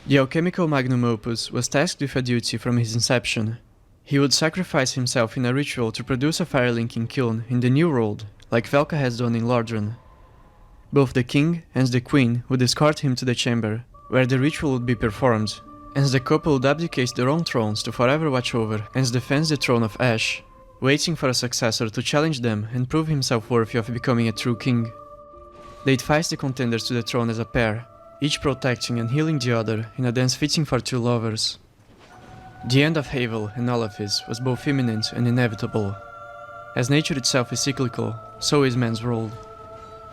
The alchemical magnum opus was tasked with a duty from his inception. He would sacrifice himself in a ritual to produce a Firelinking kiln in the New World, like Velka has done in Lordran. Both the king and the queen would escort him to the chamber, where the ritual would be performed, and the couple would abdicate their own thrones to forever watch over and defend the throne of Ash, waiting for a successor to challenge them and prove himself worthy of becoming a true king. They'd face the contenders to the throne as a pair, each protecting and healing the other in a dance fitting for two lovers. The end of Havel and all of his was both imminent and inevitable. As nature itself is cyclical, so is man's world.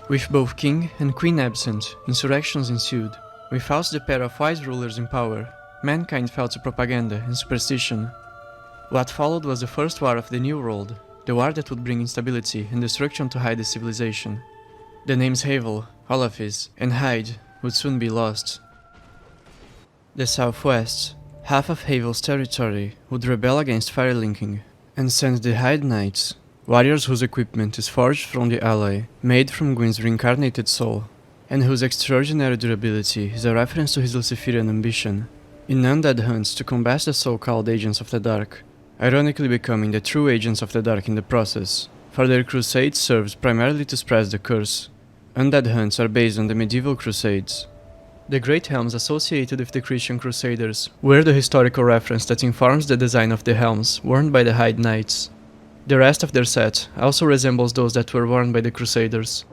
With both king and queen absent, insurrections ensued. Without the pair of wise rulers in power, mankind fell to propaganda and superstition. What followed was the first war of the New World, the war that would bring instability and destruction to Heide's civilization. The names Havel, Olafis, and Heide would soon be lost. The southwest, half of Havel's territory, would rebel against Firelinking and send the Heide Knights, warriors whose equipment is forged from the ally, made from Gwyn's reincarnated soul, and whose extraordinary durability is a reference to his Luciferian ambition, in undead hunts to combat the so-called Agents of the Dark, ironically becoming the true Agents of the Dark in the process, for their crusade serves primarily to spread the curse. Undead hunts are based on the medieval crusades. The great helms associated with the Christian Crusaders were the historical reference that informs the design of the helms worn by the Heide Knights. The rest of their set also resembles those that were worn by the Crusaders.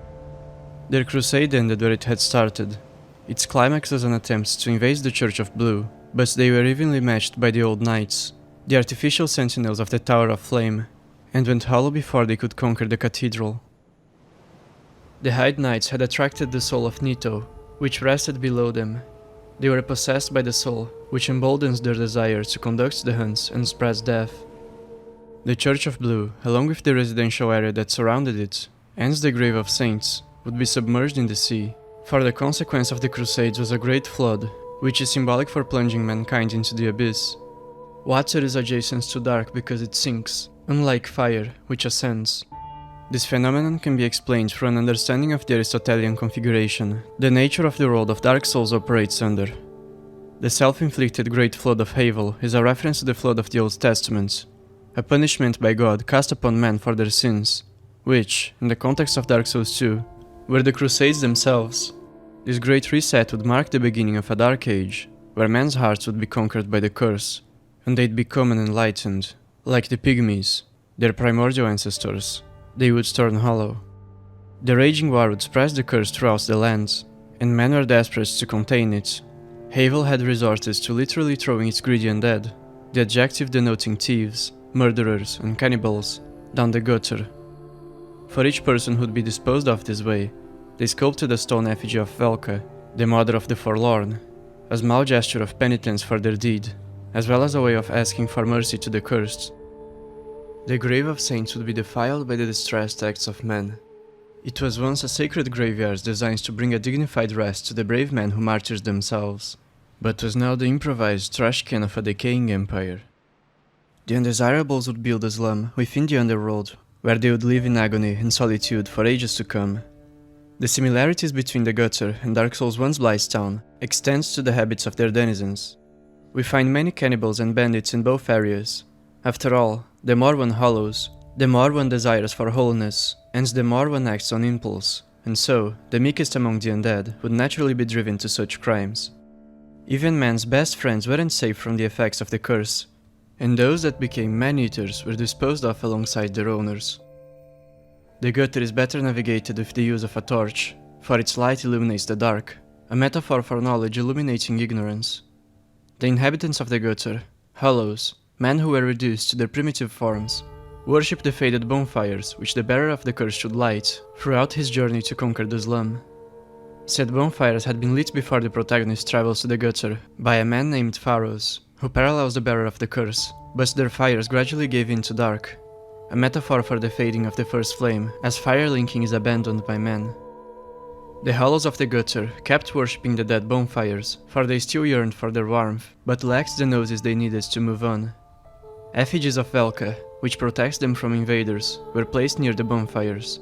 Their crusade ended where it had started. Its climax was an attempt to invade the Church of Blue, but they were evenly matched by the Old Knights, the artificial sentinels of the Tower of Flame, and went hollow before they could conquer the cathedral. The Heide Knights had attracted the soul of Nito, which rested below them. They were possessed by the soul, which emboldens their desire to conduct the hunts and spreads death. The Church of Blue, along with the residential area that surrounded it, and the Grave of Saints, would be submerged in the sea, for the consequence of the Crusades was a great flood, which is symbolic for plunging mankind into the abyss. Water is adjacent to dark because it sinks, unlike fire, which ascends. This phenomenon can be explained through an understanding of the Aristotelian configuration, the nature of the world of Dark Souls operates under. The self-inflicted Great Flood of Havel is a reference to the flood of the Old Testament, a punishment by God cast upon men for their sins, which, in the context of Dark Souls 2, were the Crusades themselves. This great reset would mark the beginning of a Dark Age, where men's hearts would be conquered by the curse, and they'd become unenlightened, like the Pygmies, their primordial ancestors. They would turn hollow. The raging war would spread the curse throughout the lands, and men were desperate to contain it. Havel had resorted to literally throwing its greedy undead, the adjective denoting thieves, murderers, and cannibals, down the gutter. For each person who'd be disposed of this way, they sculpted a stone effigy of Velka, the mother of the forlorn, a small gesture of penitence for their deed, as well as a way of asking for mercy to the cursed. The Grave of Saints would be defiled by the distressed acts of men. It was once a sacred graveyard designed to bring a dignified rest to the brave men who martyred themselves, but was now the improvised trash can of a decaying empire. The undesirables would build a slum within the underworld, where they would live in agony and solitude for ages to come. The similarities between the gutter and Dark Souls 1's Blightstown extends to the habits of their denizens. We find many cannibals and bandits in both areas. After all, the more one hollows, the more one desires for wholeness, and the more one acts on impulse, and so, the meekest among the undead would naturally be driven to such crimes. Even man's best friends weren't safe from the effects of the curse, and those that became man-eaters were disposed of alongside their owners. The gutter is better navigated with the use of a torch, for its light illuminates the dark, a metaphor for knowledge illuminating ignorance. The inhabitants of the gutter, hollows, men who were reduced to their primitive forms, worshipped the faded bonfires which the bearer of the curse should light throughout his journey to conquer the slum. Said bonfires had been lit before the protagonist travels to the gutter by a man named Aurous, who parallels the bearer of the curse, but their fires gradually gave in to dark, a metaphor for the fading of the first flame as firelinking is abandoned by men. The hollows of the gutter kept worshipping the dead bonfires, for they still yearned for their warmth, but lacked the noses they needed to move on. Effigies of Velka, which protects them from invaders, were placed near the bonfires.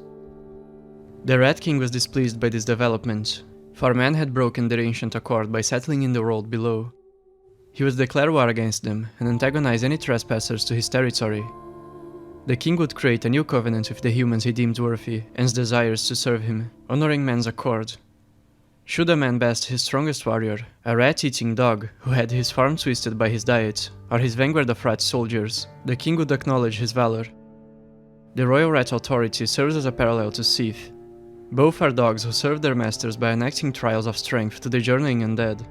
The Rat King was displeased by this development, for man had broken their ancient accord by settling in the world below. He would declare war against them and antagonize any trespassers to his territory. The king would create a new covenant with the humans he deemed worthy and desires to serve him, honoring man's accord. Should a man best his strongest warrior, a rat-eating dog who had his form twisted by his diet, or his vanguard of rat soldiers, the king would acknowledge his valor. The royal rat authority serves as a parallel to Sith. Both are dogs who serve their masters by enacting trials of strength to the journeying undead.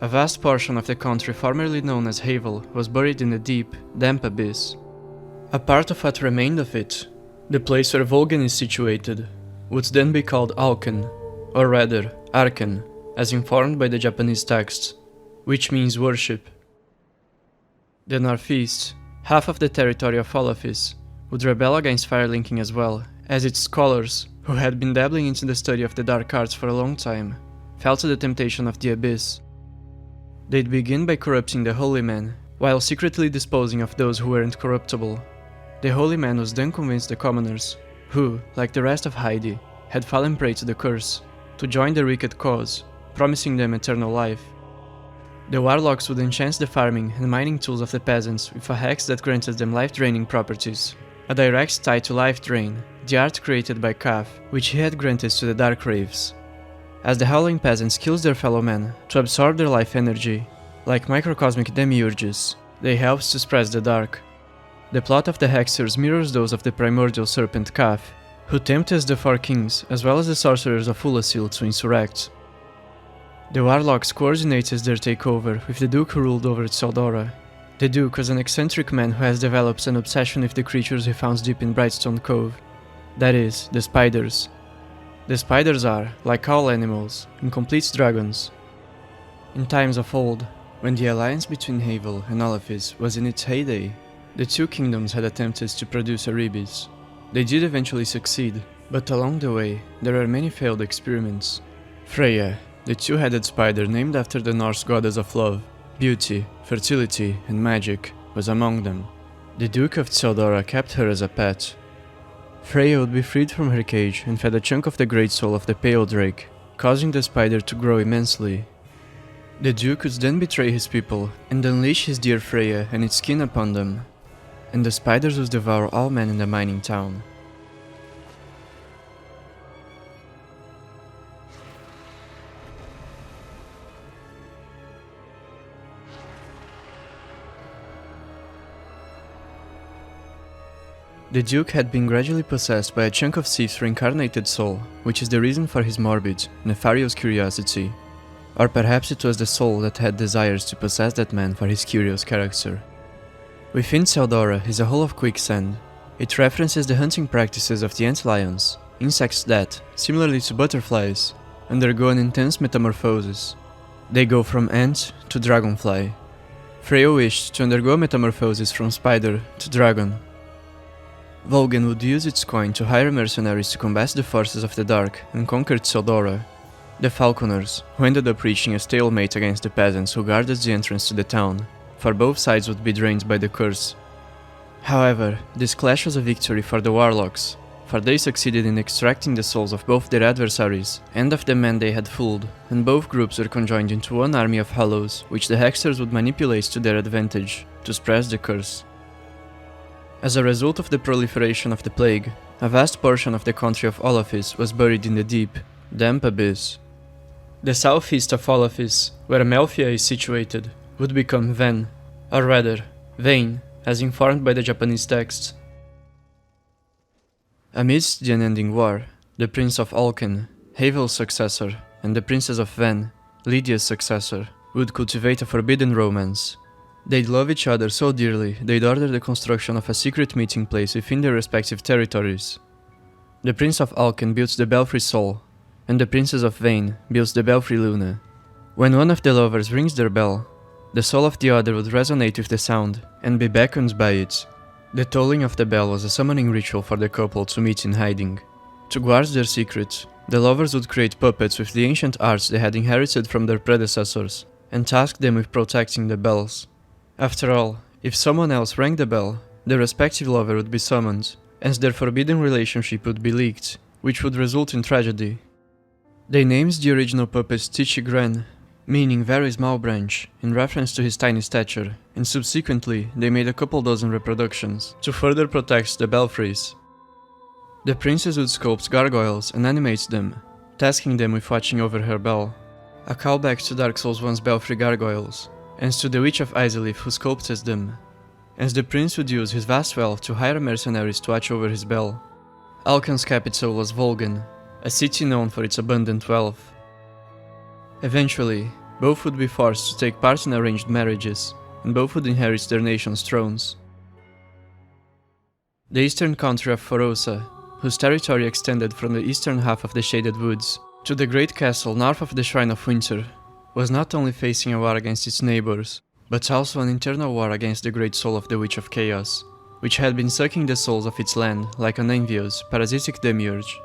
A vast portion of the country formerly known as Havel was buried in the deep, damp abyss. A part of what remained of it, the place where Volgen is situated, would then be called Alken, or rather, Arken, as informed by the Japanese texts, which means worship. The northeast, half of the territory of Olafis, would rebel against firelinking as well, as its scholars, who had been dabbling into the study of the dark arts for a long time, fell to the temptation of the abyss. They'd begin by corrupting the holy man, while secretly disposing of those who weren't corruptible. The holy man was then convinced the commoners, who, like the rest of Heide, had fallen prey to the curse, to join the wicked cause, promising them eternal life. The warlocks would enchant the farming and mining tools of the peasants with a hex that granted them life-draining properties, a direct tie to life drain, the art created by Kaf, which he had granted to the Dark Wraiths. As the howling peasants kills their fellow men to absorb their life energy, like microcosmic demiurges, they help to spread the dark. The plot of the Hexers mirrors those of the primordial serpent Kaf, who tempted the four kings as well as the sorcerers of Ulasil to insurrect. The warlocks coordinated their takeover with the duke who ruled over Tseldora. The duke was an eccentric man who has developed an obsession with the creatures he found deep in Brightstone Cove. That is, the spiders. The spiders are, like all animals, incomplete dragons. In times of old, when the alliance between Havel and Olafis was in its heyday, the two kingdoms had attempted to produce Erebis. They did eventually succeed, but along the way, there were many failed experiments. Freja, the two-headed spider named after the Norse goddess of love, beauty, fertility, and magic, was among them. The Duke of Tseldora kept her as a pet. Freja would be freed from her cage and fed a chunk of the great soul of the pale drake, causing the spider to grow immensely. The Duke would then betray his people and unleash his dear Freja and its kin upon them, and the spiders would devour all men in the mining town. The Duke had been gradually possessed by a chunk of Sith's reincarnated soul, which is the reason for his morbid, nefarious curiosity. Or perhaps it was the soul that had desires to possess that man for his curious character. Within Tseldora is a hole of quicksand. It references the hunting practices of the antlions, insects that, similarly to butterflies, undergo an intense metamorphosis. They go from ant to dragonfly. Freya wished to undergo metamorphosis from spider to dragon. Volgen would use its coin to hire mercenaries to combat the forces of the dark and conquer Tseldora. The falconers, who ended up reaching a stalemate against the peasants who guarded the entrance to the town, for both sides would be drained by the curse. However, this clash was a victory for the warlocks, for they succeeded in extracting the souls of both their adversaries and of the men they had fooled, and both groups were conjoined into one army of hollows, which the hexers would manipulate to their advantage, to spread the curse. As a result of the proliferation of the plague, a vast portion of the country of Olafis was buried in the deep, damp abyss. The southeast of Olafis, where Melfia is situated, would become Venn, or rather, Venn, as informed by the Japanese texts. Amidst the unending war, the Prince of Alken, Havel's successor, and the Princess of Venn, Lydia's successor, would cultivate a forbidden romance. They'd love each other so dearly, they'd order the construction of a secret meeting place within their respective territories. The Prince of Alken built the Belfry Sol, and the Princess of Venn built the Belfry Luna. When one of the lovers rings their bell, the soul of the other would resonate with the sound and be beckoned by it. The tolling of the bell was a summoning ritual for the couple to meet in hiding. To guard their secret, the lovers would create puppets with the ancient arts they had inherited from their predecessors, and task them with protecting the bells. After all, if someone else rang the bell, their respective lover would be summoned, and their forbidden relationship would be leaked, which would result in tragedy. They named the original puppet Tichigren, meaning very small branch, in reference to his tiny stature, and subsequently they made a couple dozen reproductions, to further protect the belfries. The princess would sculpt gargoyles and animate them, tasking them with watching over her bell, a callback to Dark Souls 1's belfry gargoyles, and to the Witch of Izalith who sculpted them, as the prince would use his vast wealth to hire mercenaries to watch over his bell. Alken's capital was Volgan, a city known for its abundant wealth. Eventually, both would be forced to take part in arranged marriages, and both would inherit their nation's thrones. The eastern country of Forossa, whose territory extended from the eastern half of the Shaded Woods to the great castle north of the Shrine of Winter, was not only facing a war against its neighbors, but also an internal war against the great soul of the Witch of Chaos, which had been sucking the souls of its land like an envious, parasitic demiurge.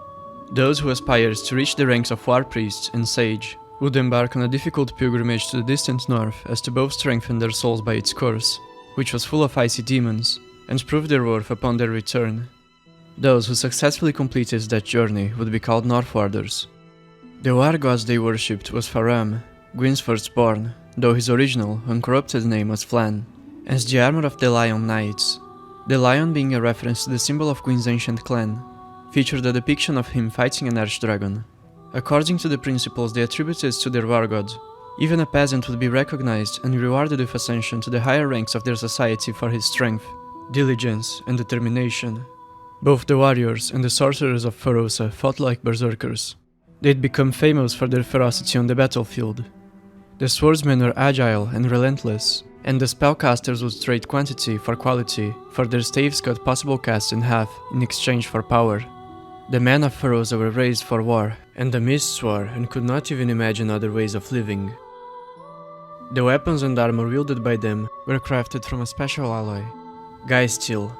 Those who aspired to reach the ranks of war priest and sage would embark on a difficult pilgrimage to the distant north as to both strengthen their souls by its curse, which was full of icy demons, and prove their worth upon their return. Those who successfully completed that journey would be called Northwarders. The war gods they worshipped was Faram, Gwyn's firstborn, though his original, uncorrupted name was Flann, as the armor of the Lion Knights, the lion being a reference to the symbol of Gwyn's ancient clan, featured a depiction of him fighting an archdragon. According to the principles they attributed to their war god, even a peasant would be recognized and rewarded with ascension to the higher ranks of their society for his strength, diligence, and determination. Both the warriors and the sorcerers of Forossa fought like berserkers. They'd become famous for their ferocity on the battlefield. The swordsmen were agile and relentless, and the spellcasters would trade quantity for quality, for their staves cut possible casts in half in exchange for power. The men of Forossa were raised for war, and the Mists swore and could not even imagine other ways of living. The weapons and armor wielded by them were crafted from a special alloy, Bastille.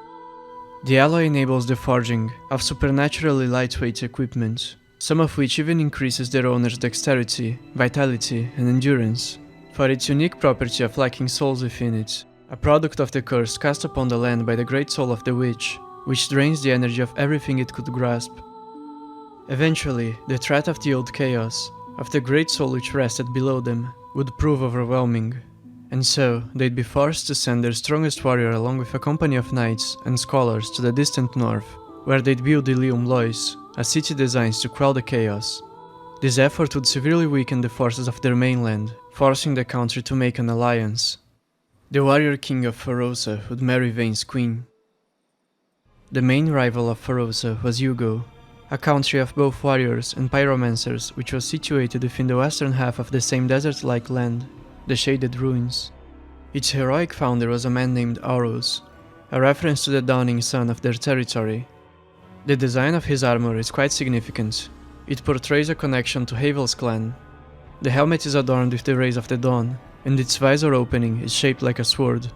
The alloy enables the forging of supernaturally lightweight equipment, some of which even increases their owner's dexterity, vitality, and endurance, for its unique property of lacking souls within it, a product of the curse cast upon the land by the great soul of the witch, which drains the energy of everything it could grasp. Eventually, the threat of the old chaos, of the great soul which rested below them, would prove overwhelming, and so they'd be forced to send their strongest warrior along with a company of knights and scholars to the distant north, where they'd build Ilium Lois, a city designed to quell the chaos. This effort would severely weaken the forces of their mainland, forcing the country to make an alliance. The warrior king of Forossa would marry Venn's queen. The main rival of Forossa was Jugo, a country of both warriors and pyromancers which was situated within the western half of the same desert-like land, the Shaded Ruins. Its heroic founder was a man named Aurous, a reference to the dawning sun of their territory. The design of his armor is quite significant. It portrays a connection to Havel's clan. The helmet is adorned with the rays of the dawn, and its visor opening is shaped like a sword,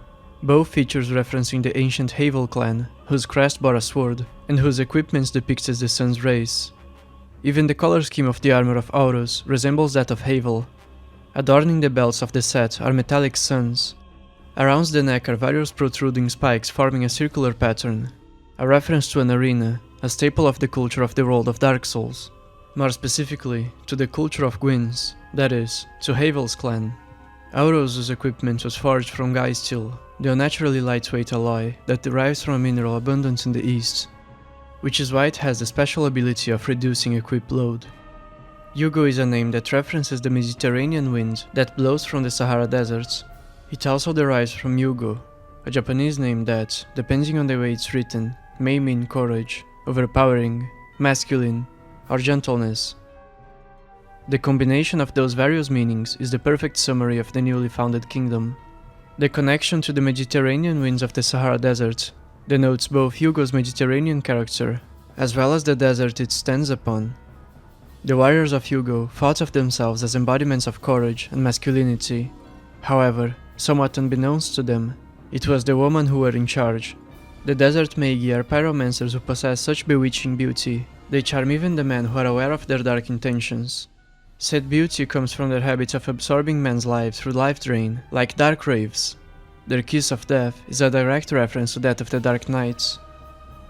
both features referencing the ancient Havel clan, whose crest bore a sword, and whose equipments depicted the sun's rays. Even the color scheme of the armor of Aurous resembles that of Havel. Adorning the belts of the set are metallic suns. Around the neck are various protruding spikes forming a circular pattern, a reference to an arena, a staple of the culture of the world of Dark Souls. More specifically, to the culture of Gwyn's, that is, to Havel's clan. Aurous' equipment was forged from Bastille, the unnaturally lightweight alloy that derives from a mineral abundant in the east, which is why it has the special ability of reducing equip load. Jugo is a name that references the Mediterranean wind that blows from the Sahara deserts. It also derives from Jugo, a Japanese name that, depending on the way it's written, may mean courage, overpowering, masculine, or gentleness. The combination of those various meanings is the perfect summary of the newly founded kingdom. The connection to the Mediterranean winds of the Sahara Desert denotes both Jugo's Mediterranean character, as well as the desert it stands upon. The warriors of Jugo thought of themselves as embodiments of courage and masculinity. However, somewhat unbeknownst to them, it was the women who were in charge. The desert Magi are pyromancers who possess such bewitching beauty, they charm even the men who are aware of their dark intentions. Said beauty comes from their habit of absorbing men's lives through life drain, like dark raves. Their kiss of death is a direct reference to that of the Dark Knights.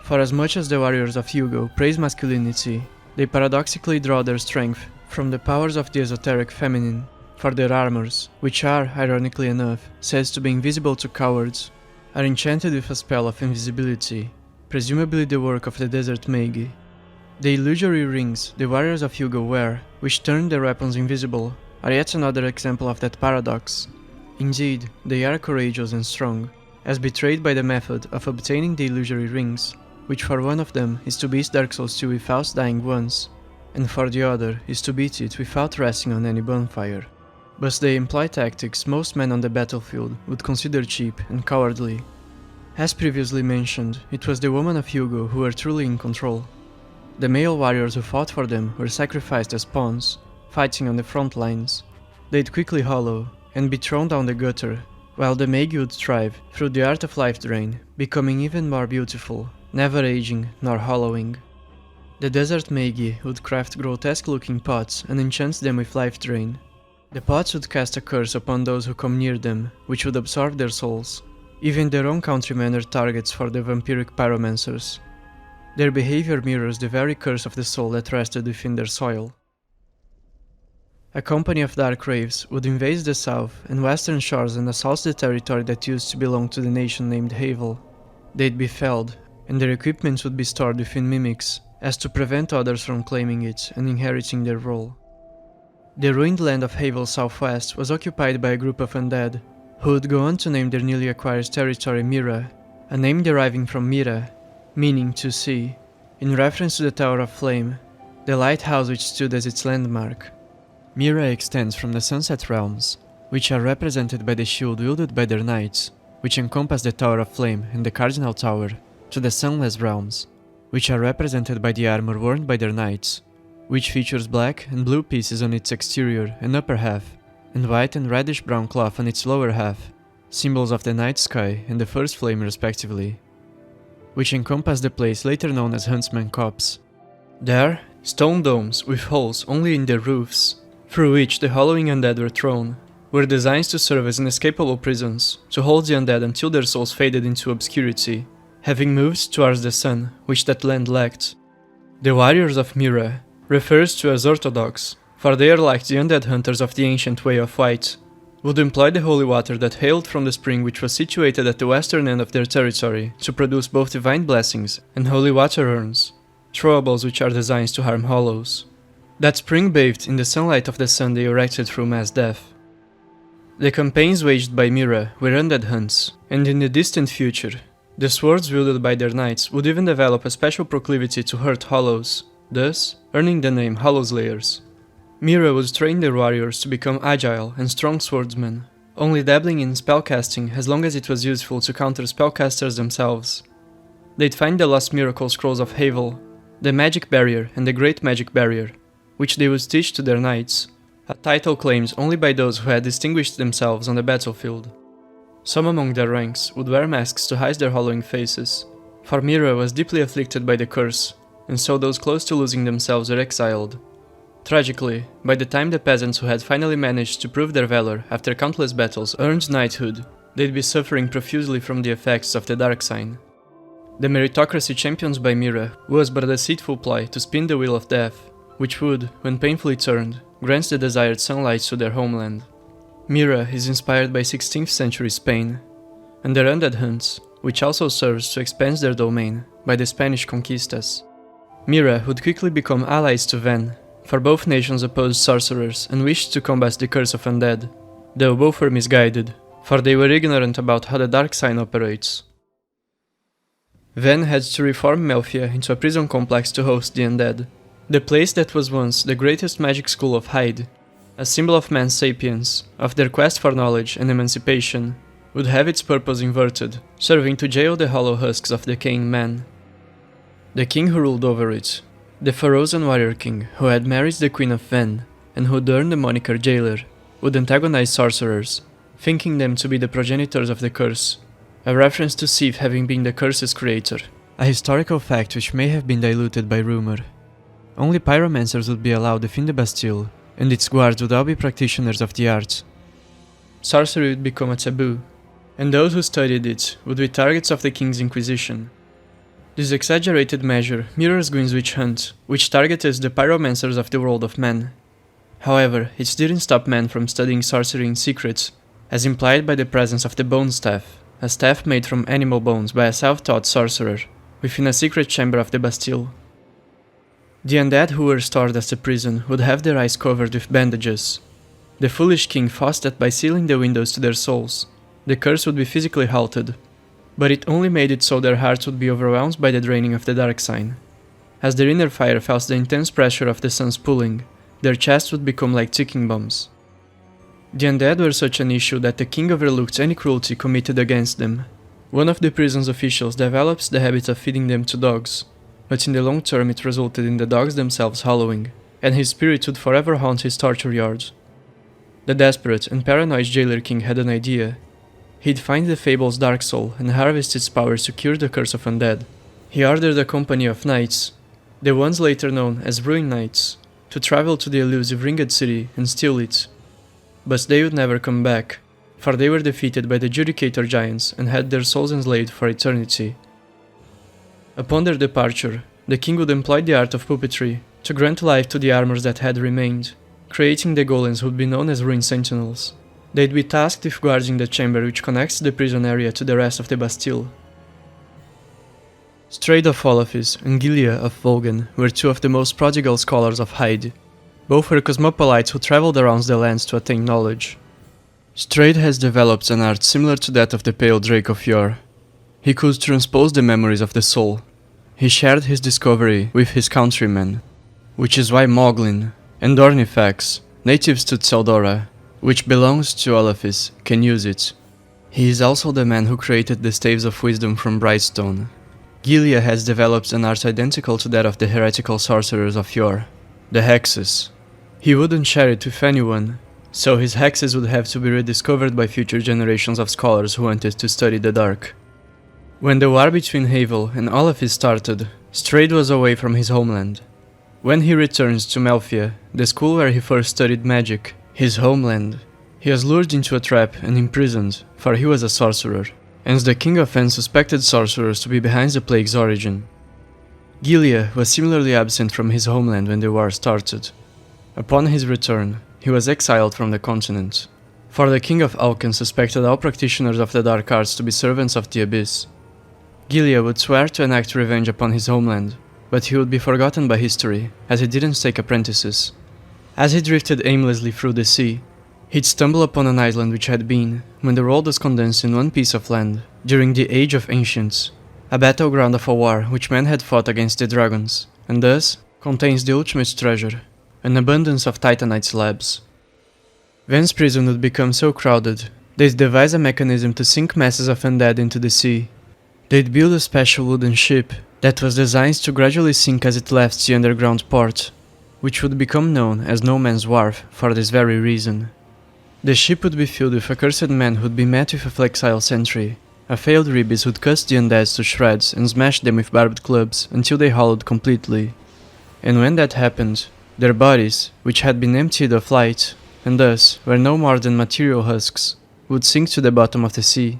For as much as the warriors of Jugo praise masculinity, they paradoxically draw their strength from the powers of the esoteric feminine, for their armors, which are, ironically enough, said to be invisible to cowards, are enchanted with a spell of invisibility, presumably the work of the desert mage. The illusory rings the warriors of Jugo wear, which turn their weapons invisible, are yet another example of that paradox. Indeed, they are courageous and strong, as betrayed by the method of obtaining the illusory rings, which for one of them is to beat Dark Souls 2 without dying once, and for the other is to beat it without resting on any bonfire. But they employ tactics most men on the battlefield would consider cheap and cowardly. As previously mentioned, it was the women of Jugo who were truly in control. The male warriors who fought for them were sacrificed as pawns, fighting on the front lines. They'd quickly hollow and be thrown down the gutter, while the mage would thrive through the art of life drain, becoming even more beautiful, never aging nor hollowing. The desert mage would craft grotesque-looking pots and enchant them with life drain. The pots would cast a curse upon those who come near them, which would absorb their souls. Even their own countrymen are targets for the vampiric pyromancers. Their behavior mirrors the very curse of the soul that rested within their soil. A company of dark wraiths would invade the south and western shores and assault the territory that used to belong to the nation named Havel. They'd be felled, and their equipment would be stored within mimics, as to prevent others from claiming it and inheriting their role. The ruined land of Havel southwest was occupied by a group of undead, who would go on to name their newly acquired territory Mirrah, a name deriving from Mirrah, meaning to see, in reference to the Tower of Flame, the lighthouse which stood as its landmark. Mirrah extends from the Sunset Realms, which are represented by the shield wielded by their knights, which encompass the Tower of Flame and the Cardinal Tower, to the Sunless Realms, which are represented by the armor worn by their knights, which features black and blue pieces on its exterior and upper half, and white and reddish-brown cloth on its lower half, symbols of the night sky and the first flame respectively, which encompass the place later known as Huntsman Copse. There, stone domes with holes only in their roofs, through which the hollowing undead were thrown, were designed to serve as inescapable prisons, to hold the undead until their souls faded into obscurity, having moved towards the sun, which that land lacked. The warriors of Mirrah refers to as orthodox, for they are like the undead hunters of the ancient Way of White, would employ the holy water that hailed from the spring which was situated at the western end of their territory to produce both divine blessings and holy water urns, throwables which are designed to harm hollows. That spring bathed in the sunlight of the sun they erected through mass death. The campaigns waged by Mirrah were undead hunts, and in the distant future, the swords wielded by their knights would even develop a special proclivity to hurt hollows, thus earning the name Hollow Slayers. Mirrah would train their warriors to become agile and strong swordsmen, only dabbling in spellcasting as long as it was useful to counter spellcasters themselves. They'd find the lost miracle scrolls of Havel, the Magic Barrier and the Great Magic Barrier, which they would teach to their knights, a title claimed only by those who had distinguished themselves on the battlefield. Some among their ranks would wear masks to hide their hollowing faces, for Mirrah was deeply afflicted by the curse, and so those close to losing themselves were exiled. Tragically, by the time the peasants who had finally managed to prove their valor after countless battles earned knighthood, they'd be suffering profusely from the effects of the dark sign. The meritocracy championed by Mirrah was but a deceitful ploy to spin the wheel of death, which would, when painfully turned, grant the desired sunlight to their homeland. Mirrah is inspired by 16th century Spain, and their undead hunts, which also serves to expand their domain, by the Spanish conquistas. Mirrah would quickly become allies to Venn, for both nations opposed sorcerers and wished to combat the curse of undead, though both were misguided, for they were ignorant about how the dark sign operates. Venn had to reform Melfia into a prison complex to host the undead, the place that was once the greatest magic school of Heide, a symbol of man's sapience, of their quest for knowledge and emancipation, would have its purpose inverted, serving to jail the hollow husks of decaying men. The king who ruled over it, the Forossan warrior king who had married the queen of Venn, and who earned the moniker Jailer, would antagonize sorcerers, thinking them to be the progenitors of the curse, a reference to Sif having been the curse's creator, a historical fact which may have been diluted by rumor. Only pyromancers would be allowed within the Bastille, and its guards would all be practitioners of the arts. Sorcery would become a taboo, and those who studied it would be targets of the king's inquisition. This exaggerated measure mirrors Gwyn's witch hunt, which targeted the pyromancers of the world of men. However, it didn't stop men from studying sorcery in secret, as implied by the presence of the Bone Staff, a staff made from animal bones by a self-taught sorcerer, within a secret chamber of the Bastille. The undead who were stored as a prison would have their eyes covered with bandages. The foolish king thought that by sealing the windows to their souls, the curse would be physically halted, but it only made it so their hearts would be overwhelmed by the draining of the dark sign. As their inner fire felt the intense pressure of the sun's pulling, their chests would become like ticking bombs. The undead were such an issue that the king overlooked any cruelty committed against them. One of the prison's officials develops the habit of feeding them to dogs, but in the long term it resulted in the dogs themselves howling, and his spirit would forever haunt his torture yard. The desperate and paranoid jailer king had an idea. He'd find the fable's dark soul and harvest its powers to cure the curse of undead. He ordered a company of knights, the ones later known as Ruin Knights, to travel to the elusive Ringed City and steal it. But they would never come back, for they were defeated by the Judicator giants and had their souls enslaved for eternity. Upon their departure, the king would employ the art of puppetry to grant life to the armors that had remained, creating the golems who would be known as Ruin Sentinels. They'd be tasked with guarding the chamber which connects the prison area to the rest of the Bastille. Straight of Olafis and Gilia of Volgan were two of the most prodigal scholars of Heide. Both were cosmopolites who traveled around the lands to attain knowledge. Straight has developed an art similar to that of the Pale Drake of yore. He could transpose the memories of the soul. He shared his discovery with his countrymen, which is why Moglin and Ornithax, natives to Tseldora, which belongs to Olafis, can use it. He is also the man who created the Staves of Wisdom from Brightstone. Gilia has developed an art identical to that of the heretical sorcerers of yore, the hexes. He wouldn't share it with anyone, so his hexes would have to be rediscovered by future generations of scholars who wanted to study the dark. When the war between Havel and Olafis started, Straight was away from his homeland. When he returns to Melfia, the school where he first studied magic, his homeland, he was lured into a trap and imprisoned, for he was a sorcerer, and the king of Venn suspected sorcerers to be behind the plague's origin. Gilia was similarly absent from his homeland when the war started. Upon his return, he was exiled from the continent, for the king of Alken suspected all practitioners of the dark arts to be servants of the abyss. Gilia would swear to enact revenge upon his homeland, but he would be forgotten by history, as he didn't take apprentices. As he drifted aimlessly through the sea, he'd stumble upon an island which had been, when the world was condensed in one piece of land, during the Age of Ancients, a battleground of a war which men had fought against the dragons, and thus contains the ultimate treasure, an abundance of Titanite slabs. Venn's prison would become so crowded, they'd devise a mechanism to sink masses of undead into the sea. They'd build a special wooden ship that was designed to gradually sink as it left the underground port, which would become known as No Man's Wharf for this very reason. The ship would be filled with accursed men who'd be met with a flexile sentry, a failed Rebis who'd cut the undead to shreds and smash them with barbed clubs until they hollowed completely. And when that happened, their bodies, which had been emptied of light, and thus were no more than material husks, would sink to the bottom of the sea.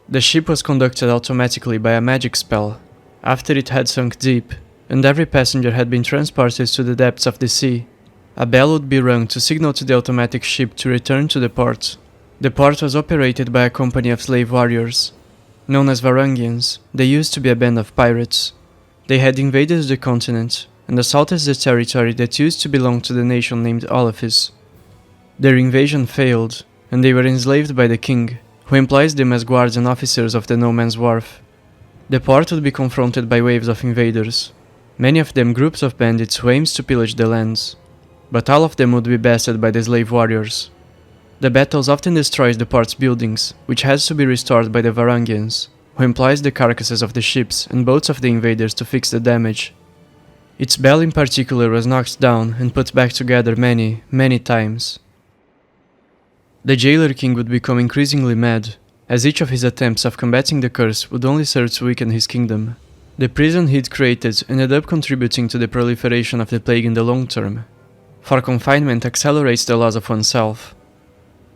The ship was conducted automatically by a magic spell, after it had sunk deep, and every passenger had been transported to the depths of the sea. A bell would be rung to signal to the automatic ship to return to the port. The port was operated by a company of slave warriors. Known as Varangians, they used to be a band of pirates. They had invaded the continent, and assaulted the territory that used to belong to the nation named Olafis. Their invasion failed, and they were enslaved by the king, who employs them as guards and officers of the No Man's Wharf. The port would be confronted by waves of invaders, many of them groups of bandits who aimed to pillage the lands, but all of them would be bested by the slave warriors. The battles often destroys the port's buildings, which has to be restored by the Varangians, who employs the carcasses of the ships and boats of the invaders to fix the damage. Its bell in particular was knocked down and put back together many, many times. The jailer king would become increasingly mad, as each of his attempts of combating the curse would only serve to weaken his kingdom. The prison he'd created ended up contributing to the proliferation of the plague in the long term, for confinement accelerates the loss of oneself.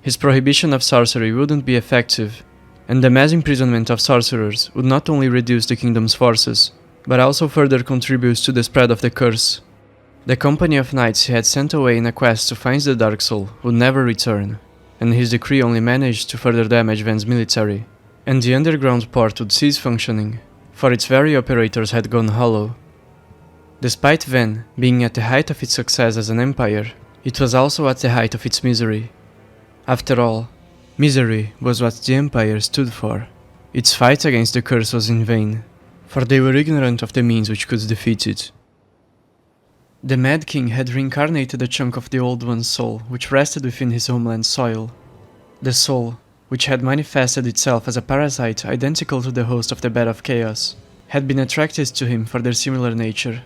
His prohibition of sorcery wouldn't be effective, and the mass imprisonment of sorcerers would not only reduce the kingdom's forces, but also further contributes to the spread of the curse. The company of knights he had sent away in a quest to find the Dark Soul would never return, and his decree only managed to further damage Venn's military, and the underground port would cease functioning, for its very operators had gone hollow. Despite Venn being at the height of its success as an empire, it was also at the height of its misery. After all, misery was what the empire stood for. Its fight against the curse was in vain, for they were ignorant of the means which could defeat it. The Mad King had reincarnated a chunk of the Old One's soul which rested within his homeland's soil. The soul, which had manifested itself as a parasite identical to the host of the Bed of Chaos, had been attracted to him for their similar nature.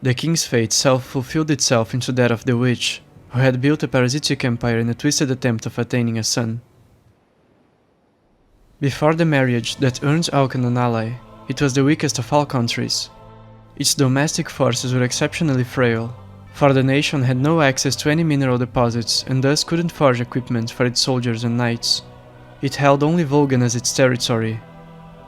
The king's fate self-fulfilled itself into that of the witch, who had built a parasitic empire in a twisted attempt of attaining a son. Before the marriage that earned Alken an ally, it was the weakest of all countries. Its domestic forces were exceptionally frail, for the nation had no access to any mineral deposits and thus couldn't forge equipment for its soldiers and knights. It held only Volgan as its territory.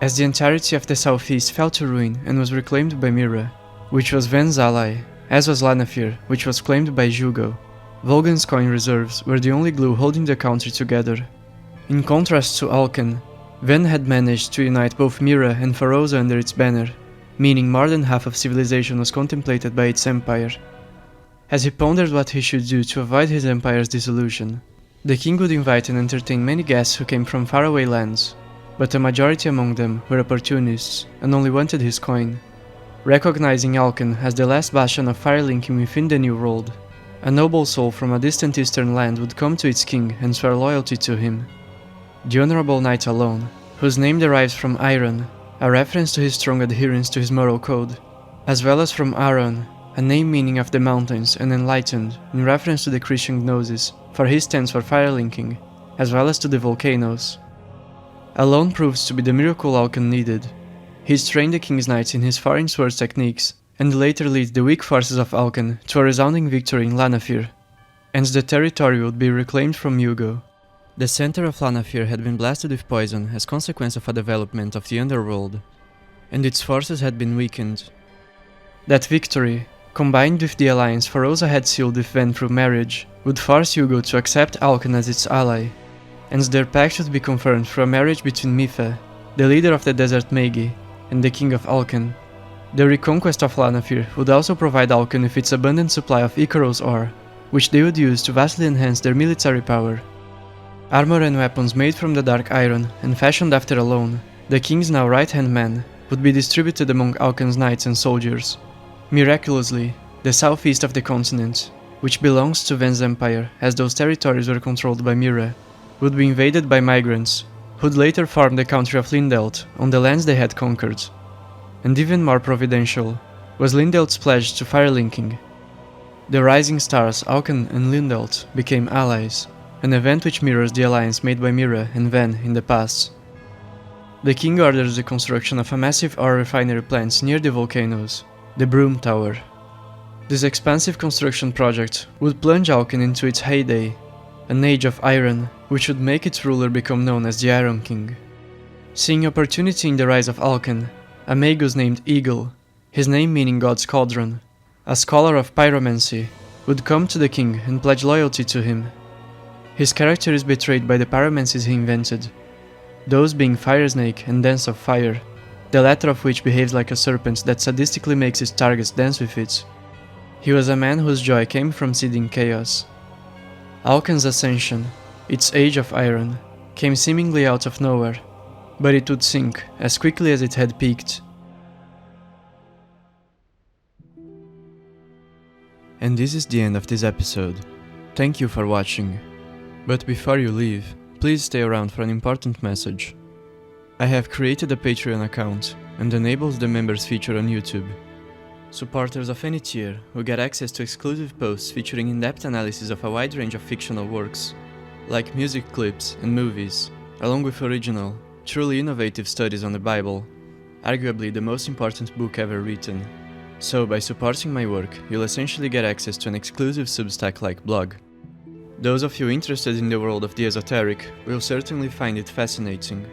As the entirety of the southeast fell to ruin and was reclaimed by Mirrah, which was Venn's ally, as was Lanafir, which was claimed by Jugo, Volgan's coin reserves were the only glue holding the country together. In contrast to Alken, Venn had managed to unite both Mirrah and Forossa under its banner, meaning more than half of civilization was contemplated by its empire. As he pondered what he should do to avoid his empire's dissolution, the king would invite and entertain many guests who came from faraway lands, but a majority among them were opportunists and only wanted his coin. Recognizing Alken as the last bastion of firelinking within the New World, a noble soul from a distant eastern land would come to its king and swear loyalty to him. The Honorable Knight Alonne, whose name derives from iron, a reference to his strong adherence to his moral code, as well as from Aron, a name meaning of the mountains, and enlightened, in reference to the Christian gnosis, for he stands for firelinking, as well as to the volcanoes. Alonne proves to be the miracle Alken needed. He trained the king's knights in his foreign sword techniques, and later lead the weak forces of Alken to a resounding victory in Lanafir, and the territory would be reclaimed from Jugo. The center of Lanafir had been blasted with poison as consequence of a development of the underworld, and its forces had been weakened. That victory, combined with the alliance Forossa had sealed with Venn through marriage, would force Jugo to accept Alken as its ally, and their pact would be confirmed through a marriage between Mirrah, the leader of the Desert Magi, and the king of Alken. The reconquest of Lanafir would also provide Alken with its abundant supply of Icaros ore, which they would use to vastly enhance their military power. Armor and weapons made from the dark iron and fashioned after Alonne, the king's now right-hand man, would be distributed among Alken's knights and soldiers. Miraculously, the southeast of the continent, which belongs to Venn's empire as those territories were controlled by Mirrah, would be invaded by migrants, who'd later form the country of Lindelt on the lands they had conquered. And even more providential was Lindelt's pledge to firelinking. The rising stars Alken and Lindelt became allies, an event which mirrors the alliance made by Mirrah and Venn in the past. The king orders the construction of a massive ore refinery plant near the volcanoes, the Broom Tower. This expansive construction project would plunge Alken into its heyday, an age of iron, which would make its ruler become known as the Iron King. Seeing opportunity in the rise of Alken, a Magus named Eagle, his name meaning God's Cauldron, a scholar of pyromancy, would come to the king and pledge loyalty to him. His character is betrayed by the pyromancies he invented, those being Fire Snake and Dance of Fire, the latter of which behaves like a serpent that sadistically makes its targets dance with it. He was a man whose joy came from seeding chaos. Alken's ascension, its age of iron, came seemingly out of nowhere, but it would sink as quickly as it had peaked. And this is the end of this episode. Thank you for watching. But before you leave, please stay around for an important message. I have created a Patreon account and enabled the members feature on YouTube. Supporters of any tier will get access to exclusive posts featuring in-depth analysis of a wide range of fictional works, like music clips and movies, along with original, truly innovative studies on the Bible, arguably the most important book ever written. So by supporting my work, you'll essentially get access to an exclusive Substack-like blog. Those of you interested in the world of the esoteric will certainly find it fascinating.